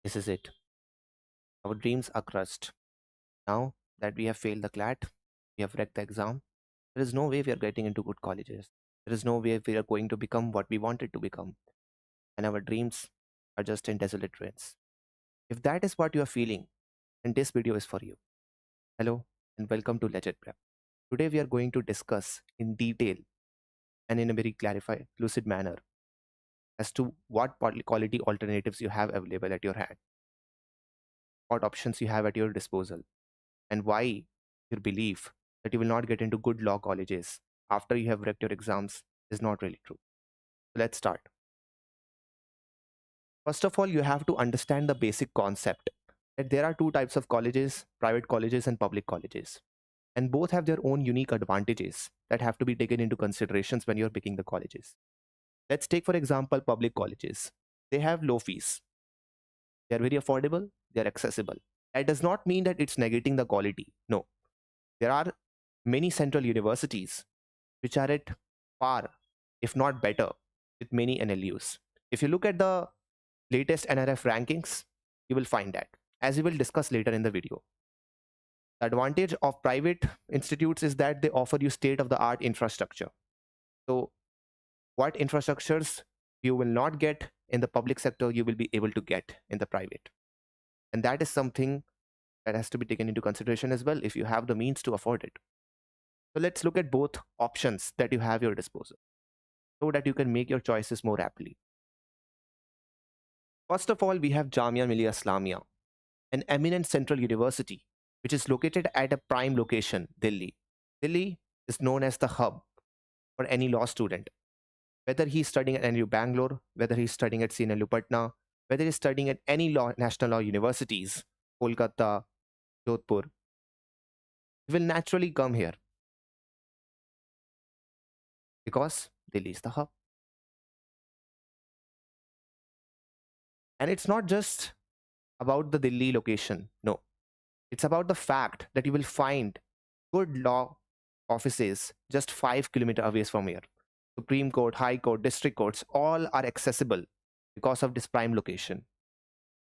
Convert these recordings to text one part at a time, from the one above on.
This is it. Our dreams are crushed. Now that we have failed the CLAT, we have wrecked the exam, there is no way we are getting into good colleges. There is no way we are going to become what we wanted to become. And our dreams are just in desolate ruins. If that is what you are feeling, then this video is for you. Hello and welcome to legitprep. Today we are going to discuss in detail and in a very clarified, lucid manner as to what quality alternatives you have available at your hand, what options you have at your disposal, and why your belief that you will not get into good law colleges after you have wrecked your exams is not really true. So let's start. First of all, you have to understand the basic concept that there are two types of colleges, private colleges and public colleges. And both have their own unique advantages that have to be taken into considerations when you're picking the colleges. Let's take, for example, public colleges. They have low fees. They're very affordable, they're accessible. That does not mean that it's negating the quality. No. There are many central universities which are at par, if not better, with many NLUs. If you look at the latest NRF rankings, you will find that, as we will discuss later in the video. The advantage of private institutes is that they offer you state-of-the-art infrastructure. So, what infrastructures you will not get in the public sector, you will be able to get in the private. And that is something that has to be taken into consideration as well if you have the means to afford it. So let's look at both options that you have at your disposal so that you can make your choices more rapidly. First of all, we have Jamia Millia Islamia, an eminent central university which is located at a prime location, Delhi. Delhi is known as the hub for any law student, whether he's studying at NLU Bangalore, whether he's studying at CNLU Patna, whether he's studying at any national law universities, Kolkata, Jodhpur, he will naturally come here because Delhi is the hub. And it's not just about the Delhi location. No, it's about the fact that you will find good law offices just 5 kilometers away from here. Supreme Court, High Court, District Courts, all are accessible because of this prime location.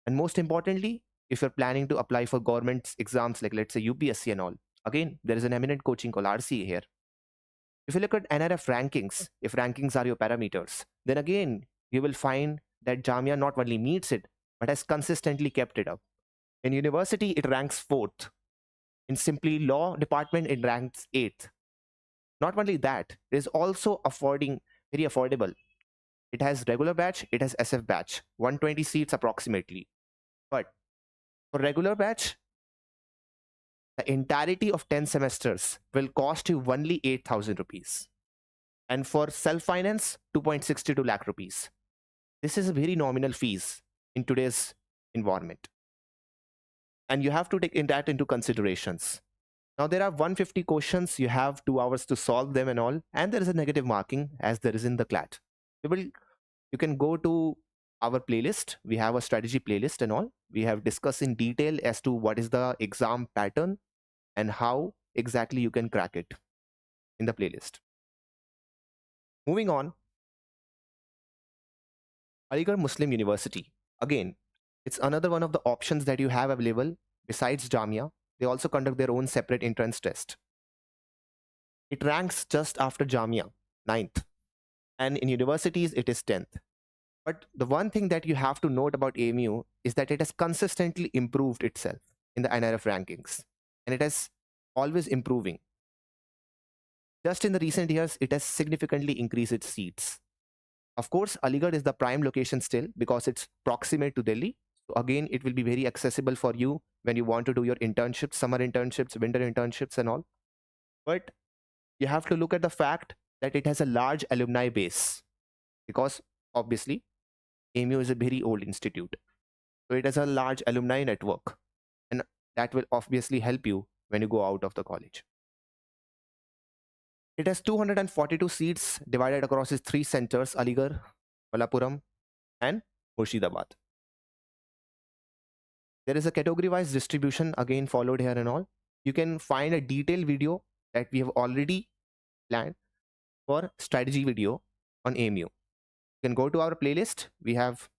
And most importantly, if you're planning to apply for government exams like, let's say, UPSC and all, again, there is an eminent coaching called RCA here. If you look at NRF rankings, if rankings are your parameters, then again, you will find that Jamia not only meets it, but has consistently kept it up. In university, it ranks 4th. In simply law department, it ranks 8th. Not only that, it is also very affordable. It has regular batch, it has SF batch, 120 seats approximately. But for regular batch, the entirety of 10 semesters will cost you only 8,000 rupees. And for self-finance, 2.62 lakh rupees. This is a very nominal fees in today's environment. And you have to take that into considerations. Now there are 150 questions, you have 2 hours to solve them and all, and there is a negative marking as there is in the CLAT. You can go to our playlist. We have a strategy playlist and all. We have discussed in detail as to what is the exam pattern and how exactly you can crack it in the playlist. Moving on, Aligarh Muslim University. Again, it's another one of the options that you have available besides Jamia. They also conduct their own separate entrance test. It ranks just after Jamia, 9th. And in universities, it is 10th. But the one thing that you have to note about AMU is that it has consistently improved itself in the NRF rankings. And it has always improving. Just in the recent years, it has significantly increased its seats. Of course, Aligarh is the prime location still because it's proximate to Delhi. So again, it will be very accessible for you when you want to do your internships, summer internships, winter internships and all. But you have to look at the fact that it has a large alumni base because obviously AMU is a very old institute. So it has a large alumni network and that will obviously help you when you go out of the college. It has 242 seats divided across its 3 centers, Aligarh, Malappuram and Murshidabad. There is a category-wise distribution again followed here and all. You can find a detailed video that we have already planned for strategy video on AMU. You can go to our playlist. We have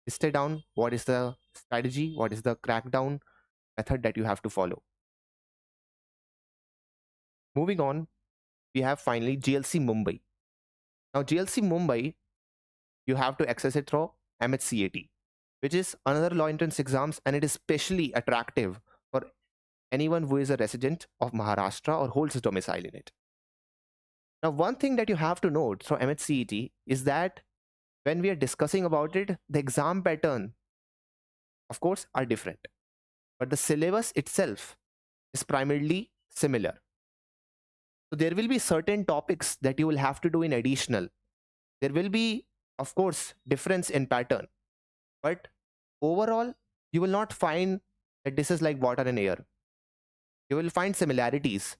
listed down what is the strategy, what is the crackdown method that you have to follow. Moving on, we have finally GLC Mumbai. Now, GLC Mumbai, you have to access it through MHCET, which is another law entrance exams, and it is especially attractive for anyone who is a resident of Maharashtra or holds a domicile in it. Now, one thing that you have to note through MHCET is that when we are discussing about it, the exam pattern, of course, are different, but the syllabus itself is primarily similar. So there will be certain topics that you will have to do in additional. There will be, of course, difference in pattern, but overall, you will not find that this is like water and air. You will find similarities.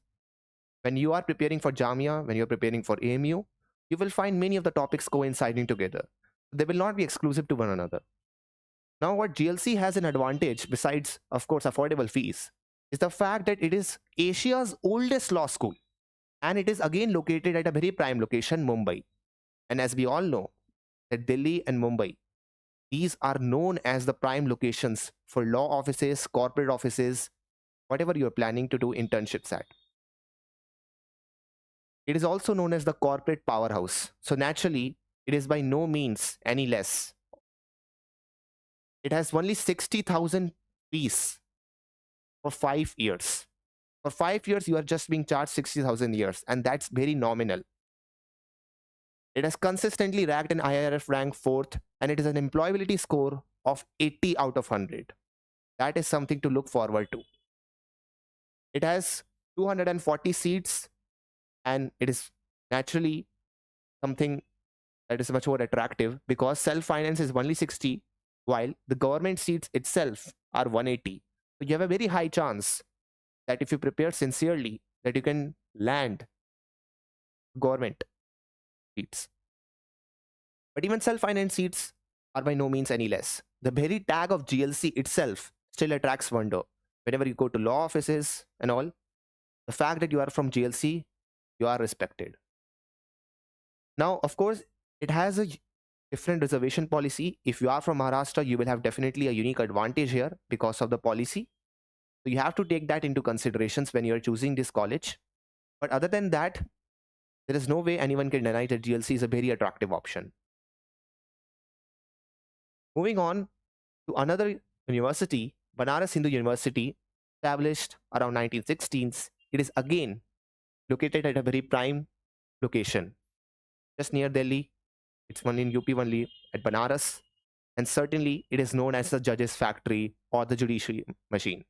When you are preparing for Jamia, when you're preparing for AMU, you will find many of the topics coinciding together. They will not be exclusive to one another. Now, what GLC has an advantage, besides, of course, affordable fees, is the fact that it is Asia's oldest law school. And it is again located at a very prime location, Mumbai. And as we all know, that Delhi and Mumbai, these are known as the prime locations for law offices, corporate offices, whatever you're planning to do internships at. It is also known as the corporate powerhouse. So naturally, it is by no means any less. It has only 60,000 fees for 5 years. For 5 years, you are just being charged 60,000 years, and that's very nominal. It has consistently ranked in IRF rank 4th, and it is an employability score of 80 out of 100. That is something to look forward to. It has 240 seats, and it is naturally something that is much more attractive because self-finance is only 60, while the government seats itself are 180. So you have a very high chance that if you prepare sincerely, that you can land government seats. But even self-finance seats are by no means any less. The very tag of GLC itself still attracts wonder. Whenever you go to law offices and all, the fact that you are from GLC, you are respected. Now, of course, it has a different reservation policy. If you are from Maharashtra, you will have definitely a unique advantage here because of the policy. So you have to take that into considerations when you are choosing this college. But other than that, there is no way anyone can deny that GLC is a very attractive option. Moving on to another university, Banaras Hindu University, established around 1916s. It is again located at a very prime location, just near Delhi. It's one in UP only at Banaras. And certainly it is known as the judge's factory or the judiciary machine.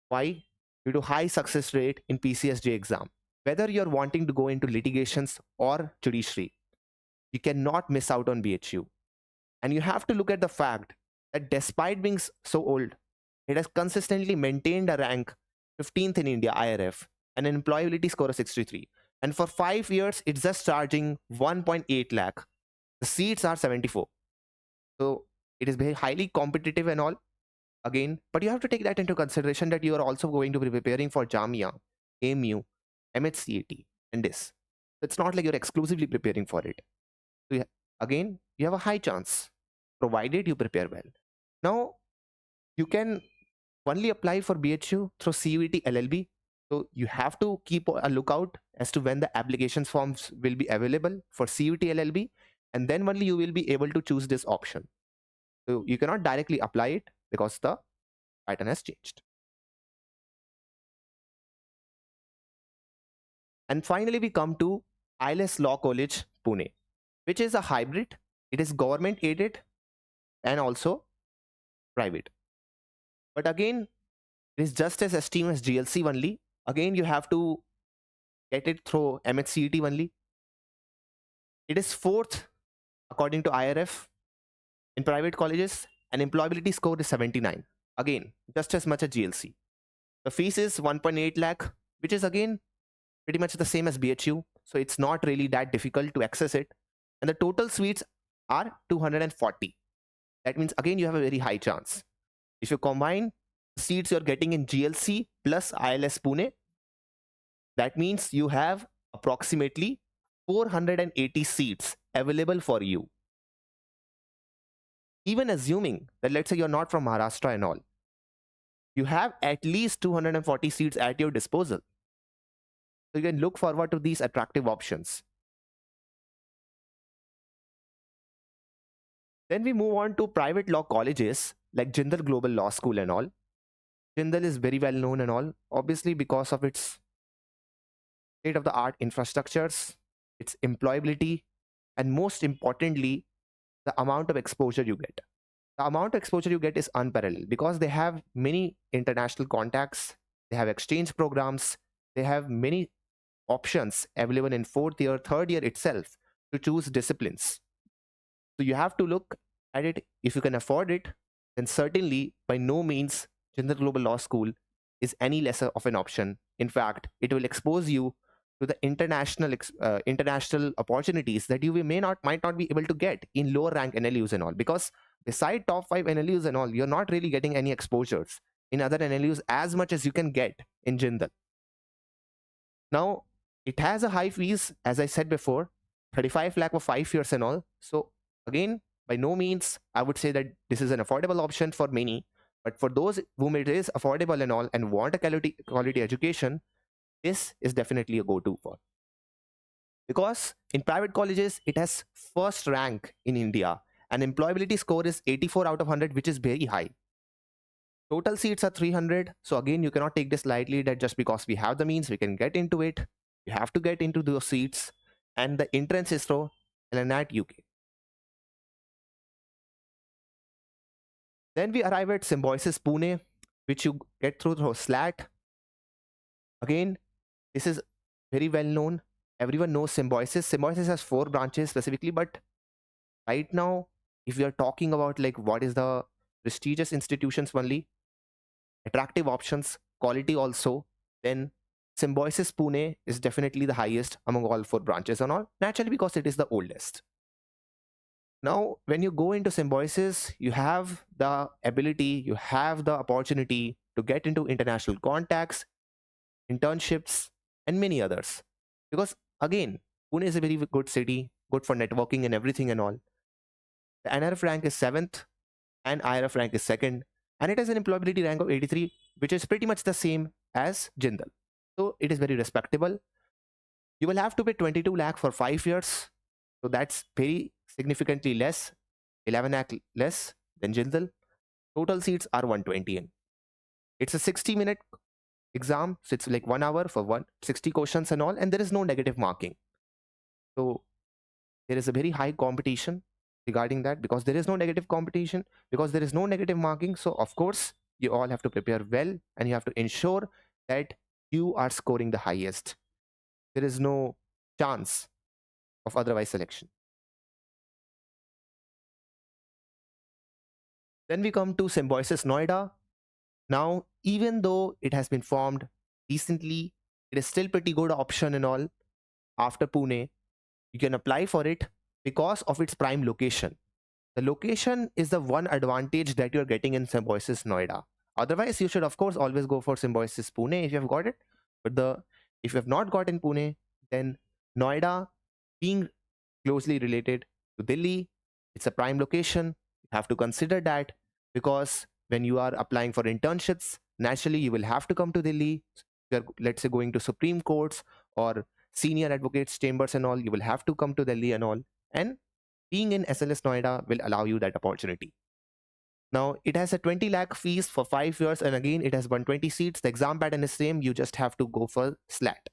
Why? Due to high success rate in PCSJ exam. Whether you're wanting to go into litigations or judiciary, you cannot miss out on BHU. And you have to look at the fact that despite being so old, it has consistently maintained a rank 15th in India IRF and an employability score of 63. And for 5 years, it's just charging 1.8 lakh. The seats are 74. So it is very highly competitive and all. Again, but you have to take that into consideration that you are also going to be preparing for Jamia, AMU, MHCET, and this. It's not like you're exclusively preparing for it. So again, you have a high chance, provided you prepare well. Now, you can only apply for BHU through CUET LLB. So you have to keep a lookout as to when the application forms will be available for CUET LLB, and then only you will be able to choose this option. So you cannot directly apply it because the pattern has changed. And finally, we come to ILS Law College, Pune, which is a hybrid. It is government aided and also private. But again, it is just as esteemed as GLC only. Again, you have to get it through MHCET only. It is 4th according to IRF in private colleges, and employability score is 79. Again, just as much as GLC. The fees is 1.8 lakh, which is again pretty much the same as BHU. So it's not really that difficult to access it. And the total suites are 240. That means again you have a very high chance. If you combine the seats you're getting in GLC plus ILS Pune, that means you have approximately 480 seats available for you. Even assuming that, let's say, you're not from Maharashtra and all, you have at least 240 seats at your disposal. So you can look forward to these attractive options. Then we move on to private law colleges like Jindal Global Law School and all. Jindal is very well known and all, obviously because of its state of the art infrastructures, its employability, and most importantly, the amount of exposure you get. The amount of exposure you get is unparalleled because they have many international contacts, they have exchange programs, they have many options available in fourth year, third year itself to choose disciplines. So you have to look at it. If you can afford it, then certainly by no means Jindal Global Law School is any lesser of an option. In fact, it will expose you to the international opportunities that you might not be able to get in lower rank NLUs and all. Because beside top 5 NLUs and all, you're not really getting any exposures in other NLUs as much as you can get in Jindal. Now, it has a high fees, as I said before, 35 lakh for 5 years and all. So again, by no means I would say that this is an affordable option for many, but for those whom it is affordable and all and want a quality education, this is definitely a go-to for. Because in private colleges, it has first rank in India, and employability score is 84 out of 100, which is very high. Total seats are 300. So again, you cannot take this lightly that just because we have the means, we can get into it. You have to get into those seats. And the entrance is through LNAT UK. Then we arrive at Symbiosis Pune, which you get through CLAT. Again, this is very well known. Everyone knows Symbiosis. Symbiosis has 4 branches specifically, but right now, if we are talking about like what is the prestigious institutions only, attractive options, quality also, then Symbiosis Pune is definitely the highest among all 4 branches and all, naturally because it is the oldest. Now, when you go into Symbiosis, you have the ability, you have the opportunity to get into international contacts, internships, and many others. Because again, Pune is a very good city, good for networking and everything and all. The NRF rank is 7th and IRF rank is 2nd, and it has an employability rank of 83, which is pretty much the same as Jindal. So it is very respectable. You will have to pay 22 lakh for 5 years. So that's very significantly less, 11 lakh less than Jindal. Total seats are 120 in. It's a 60-minute exam, so it's like 1 hour for 160 questions and all, and there is no negative marking. So there is a very high competition regarding that because there is no negative competition, because there is no negative marking. So of course, you all have to prepare well and you have to ensure that you are scoring the highest. There is no chance of otherwise selection. Then we come to Symbiosis Noida. Now, even though it has been formed recently, it is still pretty good option and all. After Pune, you can apply for it because of its prime location. The location is the one advantage that you're getting in Symbiosis Noida. Otherwise, you should of course always go for Symbiosis Pune if you have got it. But if you have not got in Pune, then Noida, being closely related to Delhi, it's a prime location. You have to consider that because when you are applying for internships, naturally you will have to come to Delhi. You're, let's say, going to Supreme Courts or senior advocates chambers and all, you will have to come to Delhi and all. And being in SLS Noida will allow you that opportunity. Now, it has a 20 lakh fees for 5 years, and again, it has 120 seats. The exam pattern is same. You just have to go for SLAT.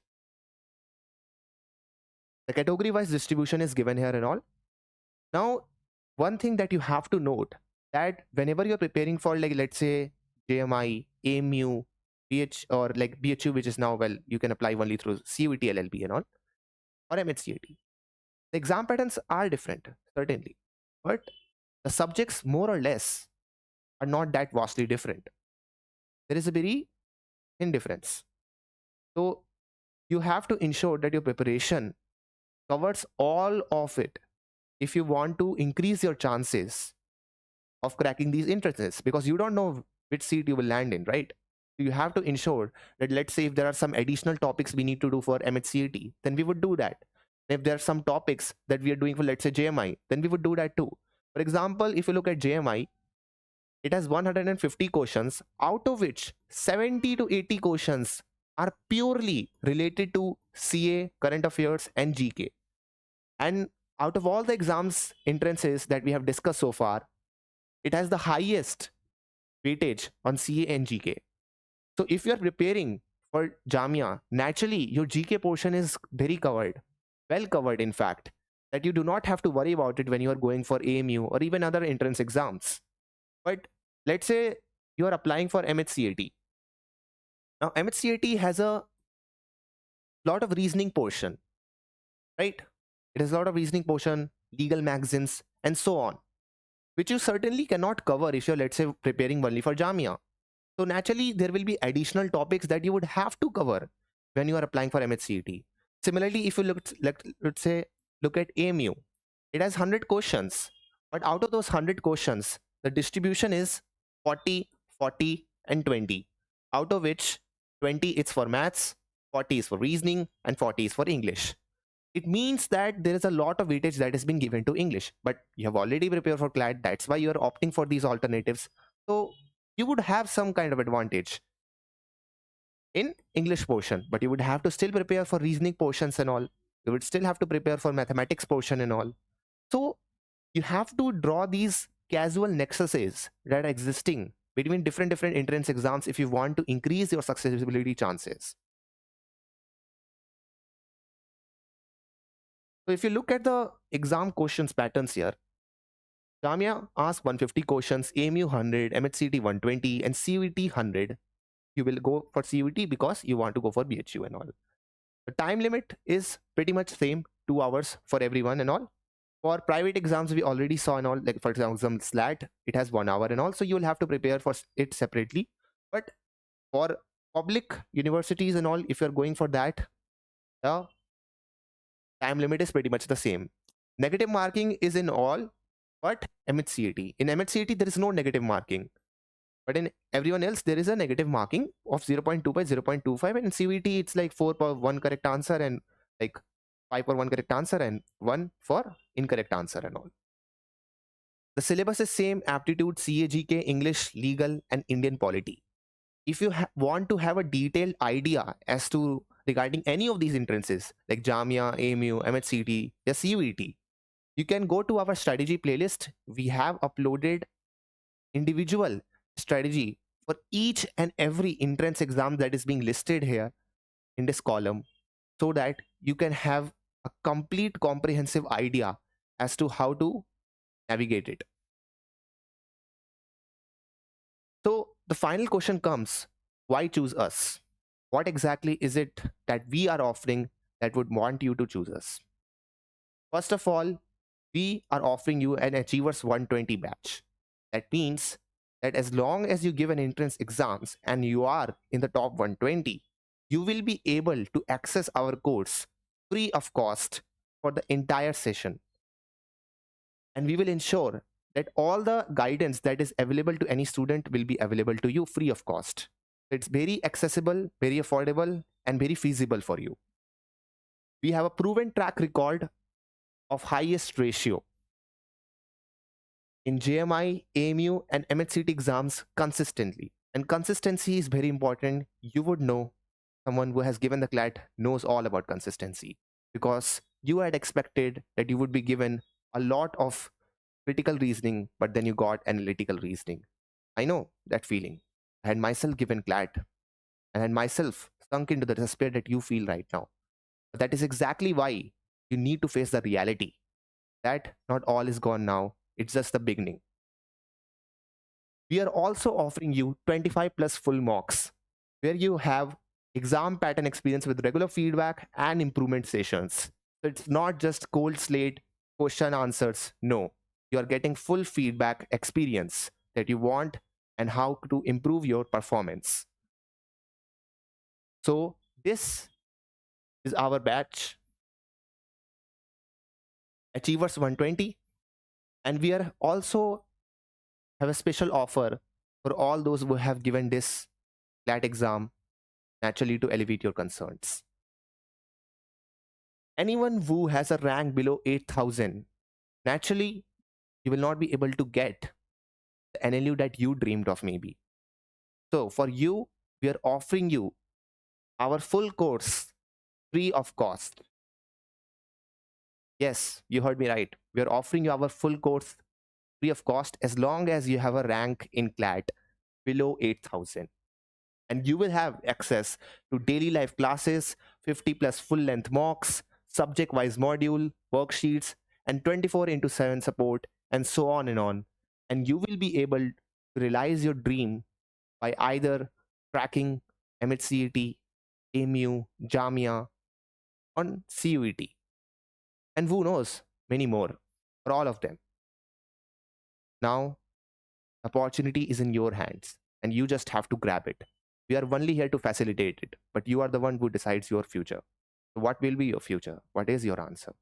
The category-wise distribution is given here and all. Now, one thing that you have to note that whenever you're preparing for, like, let's say, JMI, AMU, or like BHU, which is now, well, you can apply only through CUET LLB and all, or MHCET. The exam patterns are different, certainly, but the subjects more or less are not that vastly different. There is a very thin difference. So you have to ensure that your preparation covers all of it if you want to increase your chances of cracking these entrances, because you don't know which seat you will land in, right? So you have to ensure that, let's say, if there are some additional topics we need to do for MHCET, then we would do that. If there are some topics that we are doing for, let's say, JMI, then we would do that too. For example, if you look at JMI, it has 150 questions, out of which 70 to 80 questions are purely related to CA, current affairs, and GK. And out of all the exams entrances that we have discussed so far, it has the highest weightage on CA and GK. So if you're preparing for Jamia, naturally your GK portion is very covered, well covered, in fact, that you do not have to worry about it when you are going for AMU or even other entrance exams. But let's say you are applying for MHCET. Now, MHCET has a lot of reasoning portion, right? It has a lot of reasoning portion, legal magazines, and so on, which you certainly cannot cover if you're, let's say, preparing only for Jamia. So naturally, there will be additional topics that you would have to cover when you are applying for MHCET. Similarly, if you let's say, look at AMU, it has 100 questions, but out of those 100 questions, the distribution is 40, 40, and 20, out of which 20 is for maths, 40 is for reasoning, and 40 is for English. It means that there is a lot of weightage that has been given to English, but you have already prepared for CLAT. That's why you are opting for these alternatives. So you would have some kind of advantage in English portion, but you would have to still prepare for reasoning portions and all. You would still have to prepare for mathematics portion and all. So you have to draw these casual nexuses that are existing between different entrance exams if you want to increase your successability chances. So if you look at the exam questions patterns here, Jamia asks 150 questions, AMU 100, MHCET 120, and CUET 100. You will go for CUET because you want to go for BHU and all. The time limit is pretty much same, 2 hours for everyone and all. For private exams, we already saw and all, like for example, CLAT, it has 1 hour and all, so you will have to prepare for it separately. But for public universities and all, if you're going for that, the time limit is pretty much the same. Negative marking is in all but MHCET. In MHCET, there is no negative marking. But in everyone else, there is a negative marking of 0.2 by 0.25. And in CVT, it's like 4 per 1 correct answer and like 5 per 1 correct answer and 1 for incorrect answer and all. The syllabus is same: aptitude, CAGK, English, legal, and Indian polity. If you want to have a detailed idea as to regarding any of these entrances like Jamia, AMU, MHCET, or CUET, you can go to our strategy playlist. We have uploaded individual strategy for each and every entrance exam that is being listed here in this column, so that you can have a complete comprehensive idea as to how to navigate it. So the final question comes, why choose us? What exactly is it that we are offering that would want you to choose us? First of all, we are offering you an Achievers 120 batch. That means that as long as you give an entrance exams and you are in the top 120, you will be able to access our course free of cost for the entire session. And we will ensure that all the guidance that is available to any student will be available to you free of cost. It's very accessible, very affordable, and very feasible for you. We have a proven track record of highest ratio in JMI, AMU, and MHCET exams consistently. And consistency is very important. You would know, someone who has given the CLAT knows all about consistency, because you had expected that you would be given a lot of critical reasoning, but then you got analytical reasoning. I know that feeling. I had myself given CLAT and had myself sunk into the despair that you feel right now. But that is exactly why you need to face the reality that not all is gone now. It's just the beginning. We are also offering you 25 plus full mocks, where you have exam pattern experience with regular feedback and improvement sessions. So it's not just cold slate question answers. No, you are getting full feedback experience that you want and how to improve your performance. So this is our batch, Achievers 120. And we are also have a special offer for all those who have given this CLAT exam, naturally to alleviate your concerns. Anyone who has a rank below 8,000, naturally you will not be able to get the NLU that you dreamed of, maybe. So for you, we are offering you our full course free of cost. Yes, you heard me right. We are offering you our full course free of cost as long as you have a rank in CLAT below 8,000. And you will have access to daily live classes, 50 plus full length mocks, subject wise module, worksheets, and 24 into 7 support, and so on and on. And you will be able to realize your dream by either tracking MHCET, AMU, Jamia, on CUET, and who knows, many more, or all of them. Now, opportunity is in your hands, and you just have to grab it. We are only here to facilitate it, but you are the one who decides your future. So what will be your future? What is your answer?